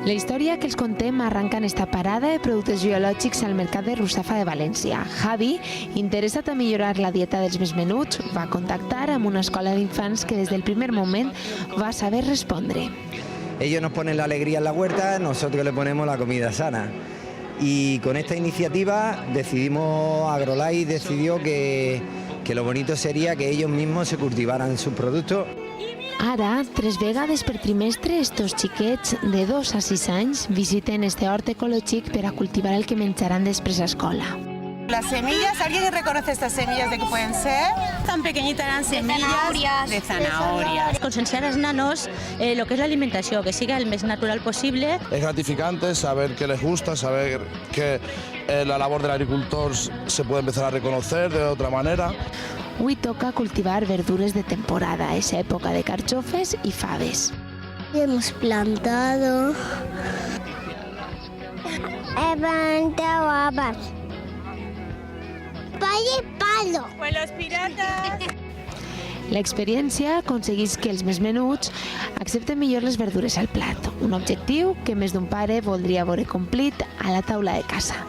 La història que els contem arranca en esta parada de productes biològics al mercat de Russafa de València. Javi, interessat a millorar la dieta dels més menuts, va contactar amb una escola d'infants que des del primer moment va saber respondre. Ellos nos ponen la alegría en la huerta, nosotros le ponemos la comida sana. Y con esta iniciativa AgroLife decidió que lo bonito sería que ellos mismos se cultivaran sus productos. Ara, 3 vegades per trimestre, estos xiquets de 2 a 6 anys visiten este hort ecològic per a cultivar el que menjaran després a escola. Las semillas, ¿alguien reconoce estas semillas de qué pueden ser? Tan pequeñitas eran semillas de zanahorias. Concienciar als nanos lo que es la alimentació, que siga el més natural possible. Es gratificante saber que les gusta, saber que la labor del agricultor se puede empezar a reconocer de otra manera. Avui toca cultivar verdures de temporada, esa época de carxofes y faves. Hemos plantado habas. Palo. Pues los piratas. L'experiència aconsegueix que els més menuts accepten millor les verdures al plat, un objectiu que més d'un pare voldria veure complit a la taula de casa.